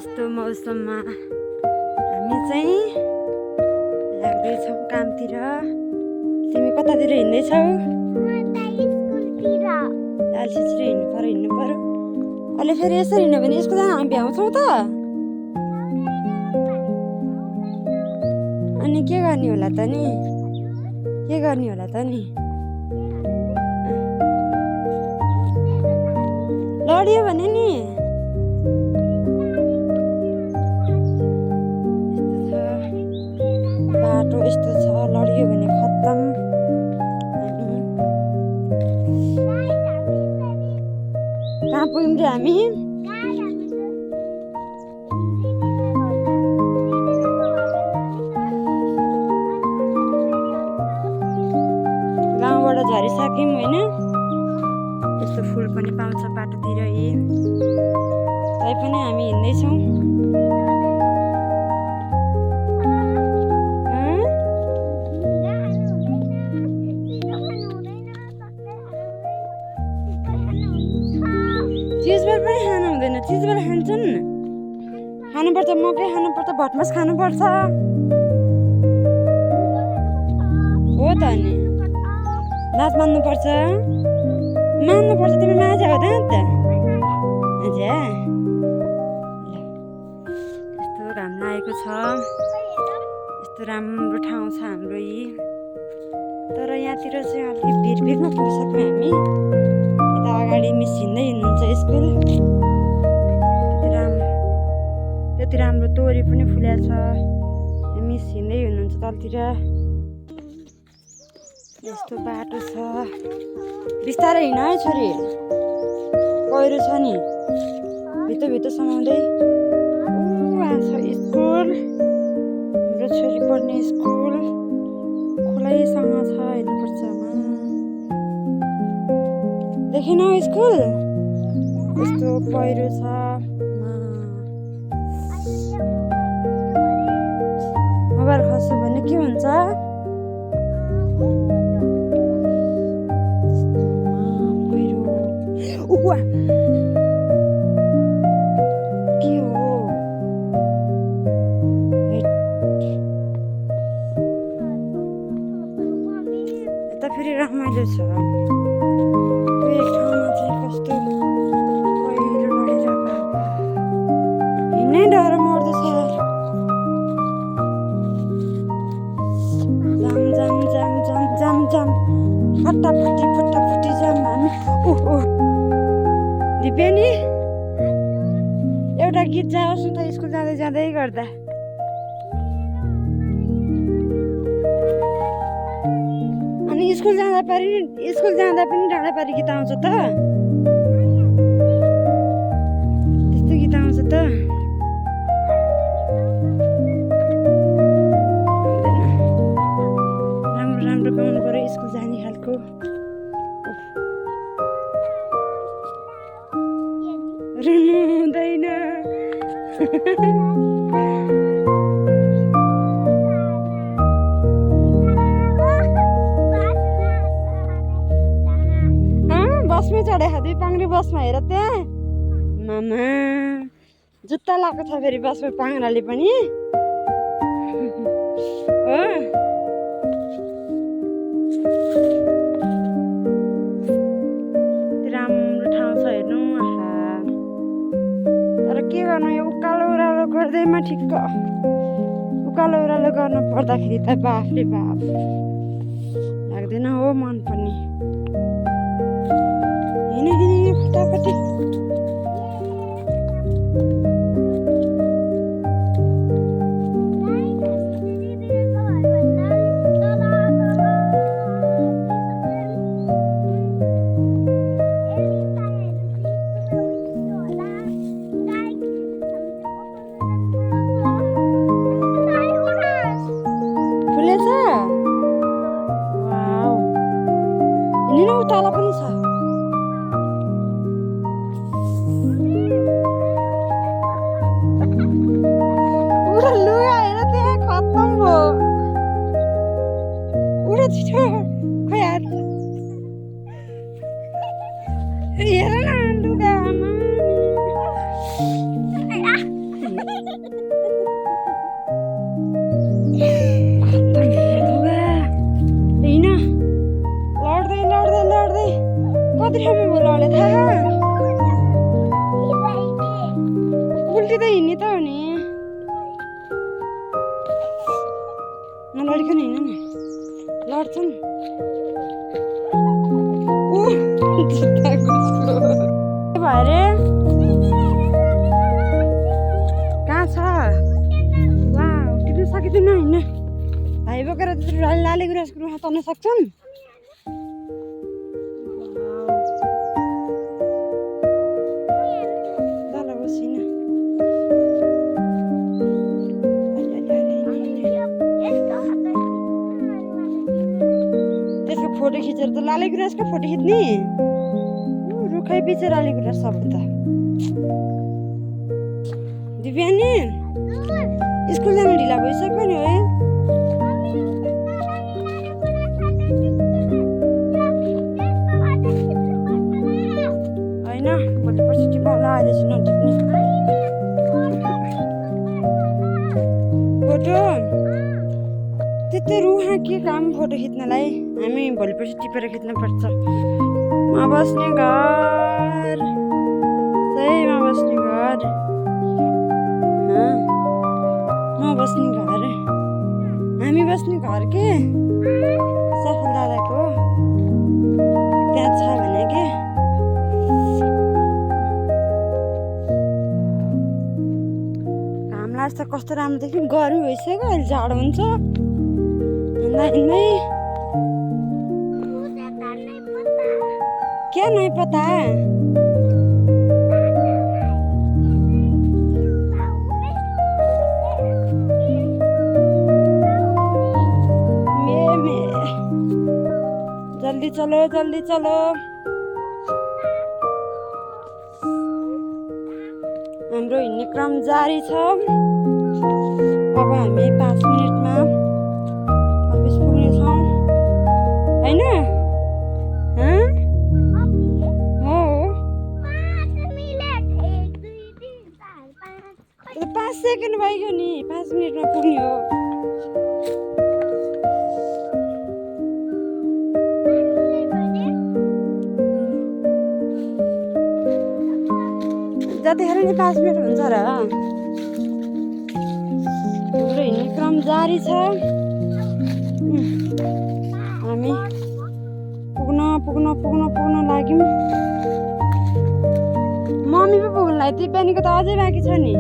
यस्तो मौसममा हामी चाहिँ लाग्दैछौँ कामतिर। तिमी कतातिर हिँड्दैछौ? आलसितिर हिँड्नु पर्यो। अहिले फेरि यसरी हिँड्यो भने यसको जान हामी भ्याउँछौँ त। अनि के गर्ने होला त नि? लडियो भने नि बाटो यस्तो छ, लडियो भने खत्तम। कहाँ पुग्यौँ रे हामी? गाउँबाट झरिसक्यौँ होइन। यस्तो फुल पनि पाउँछ बाटोतिर। तैपनि हामी हिँड्दैछौँ। चिजबार पनि खानु हुँदैन, चिजबार खान्छन्। खानुपर्छ, मकै खानुपर्छ, भटमास खानुपर्छ हो त। अनि लाज मान्नुपर्छ। तिमी माझा हो त आजा। यस्तो घाम लागेको छ। यस्तो राम्रो ठाउँ छ हाम्रो यी। तर यहाँतिर चाहिँ अलिक भिरभिरमा पुगिसक्यौँ हामी। यता अगाडि मिस हिँड्दै हुनुहुन्छ स्कुल। त्यति राम्रो तोरी पनि फुलेको छ। मिस हिँड्दै हुनुहुन्छ तलतिर। यस्तो बाटो छ। बिस्तारै हिँड है छोरी, पहिरो छ नि। भित्र समाउँदै आएको छ स्कुल। हाम्रो छोरी पढ्ने स्कुल खोलैसँग छ, हेर्नुपर्छ। देखिन स्कुल यस्तो पहिरो छ। मोबाइल खस्यो भने के हुन्छ? के हो? यता फेरि रमाइलो छ। ठाउँमा चाहिँ कस्तो पहिरो बढेर हिँड्नै डर मर्दैछ। जाम फटाफटी जाम हामी। दिपेनी एउटा गीत जाओस् न त स्कुल जाँदै गर्दा। अनि स्कुल जाँदा पनि डाँडापारी गीत आउँछ त। त्यस्तो गीत आउँछ त। राम्रो गाउनु पर्यो स्कुल जाने खालको। रुनु हुँदैन। बसमै चढे खाँदै पाङ्रे बसमा हेर त्यहाँ मामा जुत्ता लगाएको छ फेरि बसमा पाङ्राले पनि हो। राम्रो ठाउँ छ हेर्नु। तर के गर्नु, यो उकालो ओह्रालो गर्दैमा ठिक्क उकालो ओह्रालो गर्नु पर्दाखेरि त बाफले बाफ लाग्दैन हो मन पनि। हिँडी फटाफटी फुलेछ। वाउ, हिँड्नु तल पनि छ। पुरा लुगा हेर त्यहाँ खत्तम भयो। उडा छिटो खोइ हेर न लुगा। उल्टी त हिँड्ने त हो नि नलडिकन हिँड न लड्छन् भरे कहाँ छ वा टिप्न सकिँदैन होइन भाइ बोकेर लाले गुराँसको रुखमा तर्न सक्छन् त्यसको फोटो खिचेर त लाले गुराँसको फोटो खिच्ने रुखै पछि लाले गुराँस सब त दिव्यानी स्कुल जानु ढिला भइसक्यो नि है होइन भोलि पर्सि टिपाउला अहिले चाहिँ नटिप्ने फोटो त्यस्तै रुखमा के काम फोटो खिच्नलाई हामी भोलि पर्सि टिपेर खिच्नुपर्छ म बस्ने घर सहीमा बस्ने घर म बस्ने घर हामी बस्ने घर के सफल दादाको त्यहाँ छ भने के घाम लाग्छ कस्तो राम्रो देखि गर्मी भइसक्यो अहिले जाडो हुन्छ हिँड्दा हिँड्दै क्या नहीं पता जल्दी चलो जल्दी चलो हाम्रो हिँड्ने क्रम जारी छ अब हामी 5 मिनेटमा अफिस पुग्नेछौँ होइन 5 सेकेन्ड भइगयो नि 5 मिनेटमा पुग्ने हो जतिखेर नि 5 मिनट हुन्छ र हाम्रो हिँड्ने क्रम जारी छ हामी पुग्न लाग्यौँ मम्मी पो पुग्नु लाग्यो दिव्यानीको त अझै बाँकी छ नि